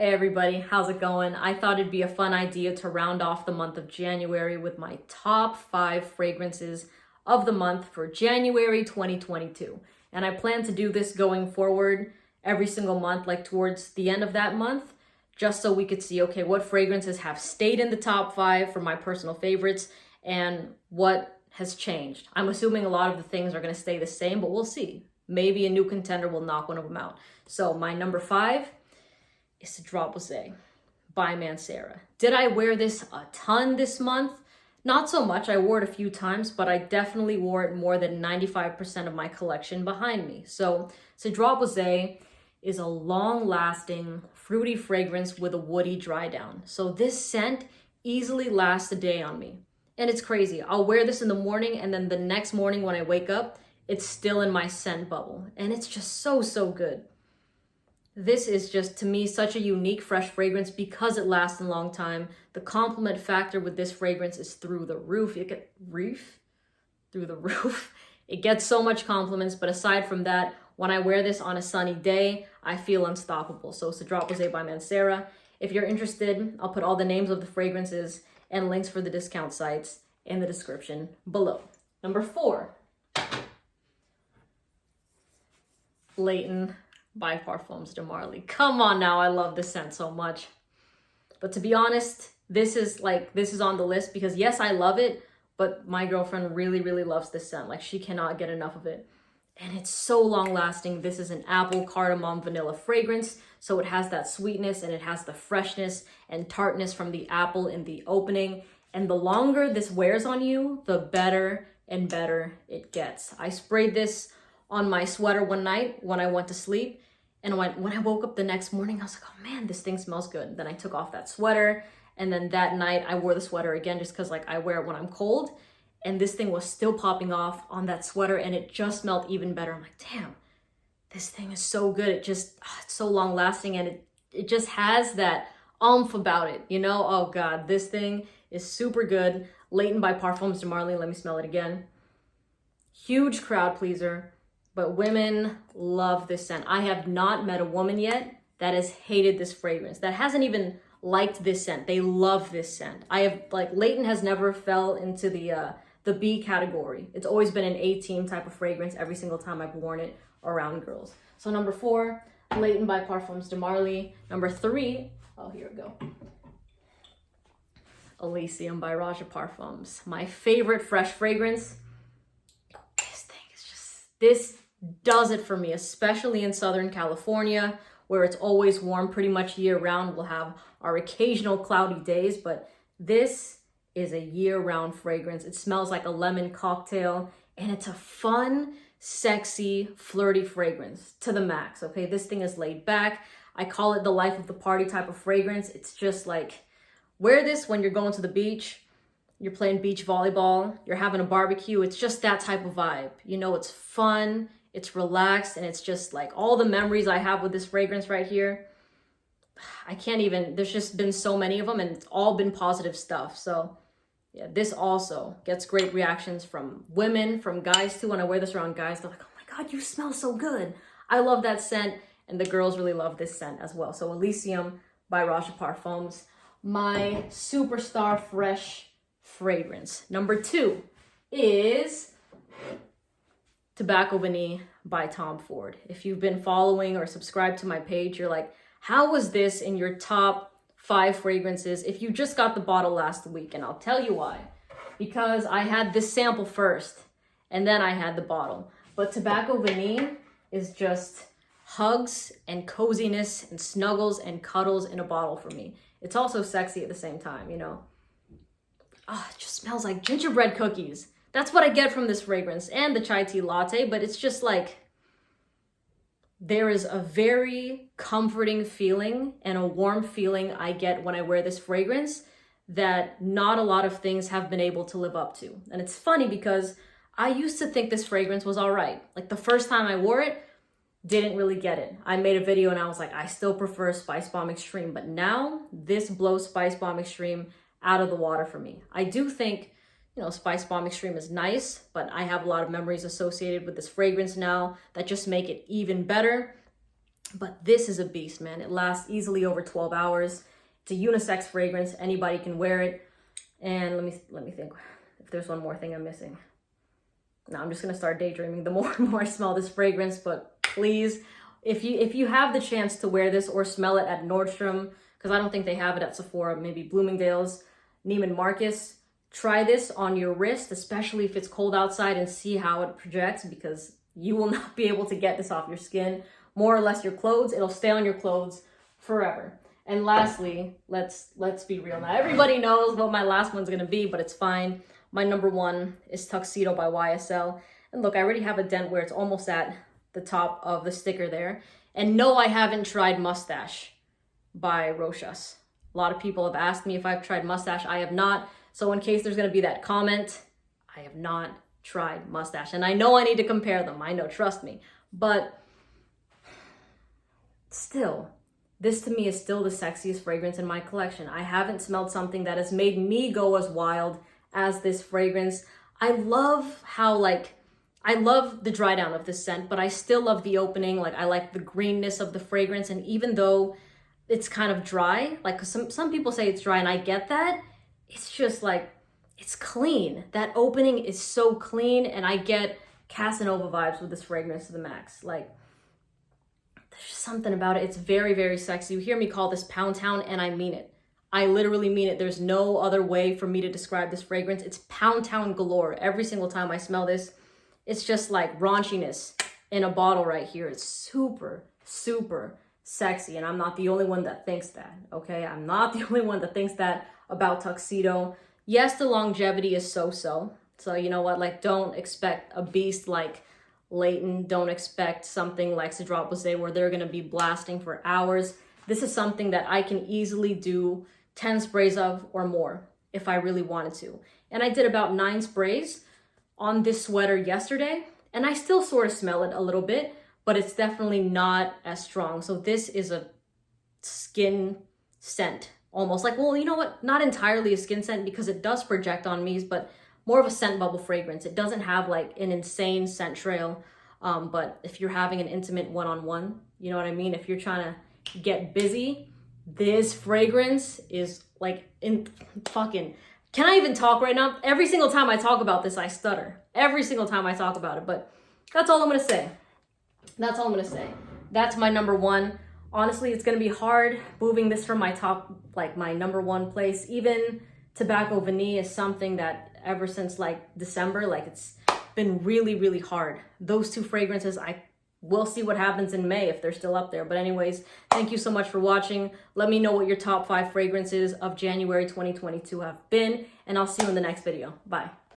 Hey everybody, how's it going? I thought it'd be a fun idea to round off the month of January with my top 5 fragrances of the month for January 2022. And I plan to do this going forward every single month, like towards the end of that month, just so we could see, okay, what fragrances have stayed in the top 5 for my personal favorites and what has changed. I'm assuming a lot of the things are going to stay the same, but we'll see. Maybe a new contender will knock one of them out. So my number 5 is Tuxedo by Mancera. Did I wear this a ton this month? Not so much. I wore it a few times, but I definitely wore it more than 95% of my collection behind me. So Tuxedo is a long-lasting, fruity fragrance with a woody dry down. So this scent easily lasts a day on me. And it's crazy. I'll wear this in the morning, and then the next morning when I wake up, it's still in my scent bubble. And it's just so good. This is just, to me, such a unique, fresh fragrance because it lasts a long time. The compliment factor with this fragrance is through the roof. Through the roof. It gets so much compliments, but aside from that, when I wear this on a sunny day, I feel unstoppable. So Tuxedo by Mancera. If you're interested, I'll put all the names of the fragrances and links for the discount sites in the description below. Number 4. Leighton by Parfums de Marly. Come on now, I love this scent so much. But to be honest, this is on the list because yes, I love it, but my girlfriend really loves this scent. Like, she cannot get enough of it. And it's so long lasting. This is an apple, cardamom, vanilla fragrance. So it has that sweetness and it has the freshness and tartness from the apple in the opening. And the longer this wears on you, the better and better it gets. I sprayed this on my sweater one night when I went to sleep. And when I woke up the next morning, I was like, oh man, this thing smells good. Then I took off that sweater. And then that night I wore the sweater again just because I wear it when I'm cold. And this thing was still popping off on that sweater and it just smelled even better. I'm like, damn, this thing is so good. It's so long lasting and it just has that oomph about it, you know? Oh God, this thing is super good. Leighton by Parfums de Marly. Let me smell it again. Huge crowd pleaser. But women love this scent. I have not met a woman yet that has hated this fragrance, that hasn't even liked this scent. They love this scent. Leighton has never fell into the B category. It's always been an A-team type of fragrance every single time I've worn it around girls. So number 4, Leighton by Parfums de Marly. Number 3, oh, here we go. Elysium by Raja Parfums. My favorite fresh fragrance. This does it for me, especially in Southern California, where it's always warm pretty much year round. We'll have our occasional cloudy days, but this is a year-round fragrance. It smells like a lemon cocktail, and it's a fun, sexy, flirty fragrance to the max, okay? This thing is laid back. I call it the life of the party type of fragrance. It's just like, wear this when you're going to the beach, you're playing beach volleyball, you're having a barbecue. It's just that type of vibe. You know, it's fun, it's relaxed, and it's just like all the memories I have with this fragrance right here. I can't even, there's just been so many of them and it's all been positive stuff. So yeah, this also gets great reactions from women, from guys too. When I wear this around guys, they're like, oh my God, you smell so good. I love that scent. And the girls really love this scent as well. So Elysium by Raja Parfums, my superstar fresh fragrance. Number 2 is Tobacco Vanille by Tom Ford. If you've been following or subscribed to my page, you're like, how was this in your top 5 fragrances if you just got the bottle last week? And I'll tell you why. Because I had this sample first and then I had the bottle. But Tobacco Vanille is just hugs and coziness and snuggles and cuddles in a bottle for me. It's also sexy at the same time, you know? Oh, it just smells like gingerbread cookies. That's what I get from this fragrance and the chai tea latte, but it's just like, there is a very comforting feeling and a warm feeling I get when I wear this fragrance that not a lot of things have been able to live up to. And it's funny because I used to think this fragrance was all right. Like the first time I wore it, didn't really get it. I made a video and I was like, I still prefer Spice Bomb Extreme, but now this blows Spice Bomb Extreme out of the water for me. I do think, you know, Spice Bomb Extreme is nice, but I have a lot of memories associated with this fragrance now that just make it even better. But this is a beast, man. It lasts easily over 12 hours. It's a unisex fragrance. Anybody can wear it. And let me think if there's one more thing I'm missing. No, I'm just gonna start daydreaming the more and more I smell this fragrance. But please, if you have the chance to wear this or smell it at Nordstrom, because I don't think they have it at Sephora, maybe Bloomingdale's, Neiman Marcus, try this on your wrist, especially if it's cold outside, and see how it projects, because you will not be able to get this off your skin, more or less your clothes. It'll stay on your clothes forever. And lastly, let's be real now. Everybody knows what my last one's gonna be, but it's fine. My number one is Tuxedo by YSL. And look, I already have a dent where it's almost at the top of the sticker there. And no, I haven't tried Mustache by Rochas. A lot of people have asked me if I've tried Mustache. I have not. So in case there's gonna be that comment, I have not tried Mustache. And I know I need to compare them. I know, trust me. But still, this to me is still the sexiest fragrance in my collection. I haven't smelled something that has made me go as wild as this fragrance. I love how, I love the dry down of this scent, but I still love the opening. Like, I like the greenness of the fragrance. And even though it's kind of dry, like some people say it's dry, and I get that, it's just like, it's clean. That opening is so clean, and I get Casanova vibes with this fragrance to the max. Like, there's just something about it. It's very, very sexy. You hear me call this Pound Town, and I mean it. I literally mean it. There's no other way for me to describe this fragrance. It's Pound Town galore. Every single time I smell this, it's just like raunchiness in a bottle right here. It's super, super sexy, and I'm not the only one that thinks that, okay? I'm not the only one that thinks that about Tuxedo. Yes, the longevity is so-so. So you know what? Like, don't expect a beast like Layton. Don't expect something like Cedrat Posay where they're going to be blasting for hours. This is something that I can easily do 10 sprays of or more if I really wanted to. And I did about 9 sprays on this sweater yesterday, and I still sort of smell it a little bit, but it's definitely not as strong. So this is a skin scent, almost like, well, you know what? Not entirely a skin scent because it does project on me, but more of a scent bubble fragrance. It doesn't have like an insane scent trail. But if you're having an intimate one-on-one, you know what I mean? If you're trying to get busy, this fragrance is like in fucking, can I even talk right now? Every single time I talk about this, I stutter. Every single time I talk about it, but that's all I'm gonna say. That's all I'm gonna say. That's my number one. Honestly, it's gonna be hard moving this from my top, like my number one place. Even Tobacco Vanille is something that ever since like December, like it's been really, really hard. Those two fragrances, we'll see what happens in May if they're still up there. But anyways, thank you so much for watching. Let me know what your top 5 fragrances of January 2022 have been, and I'll see you in the next video. Bye.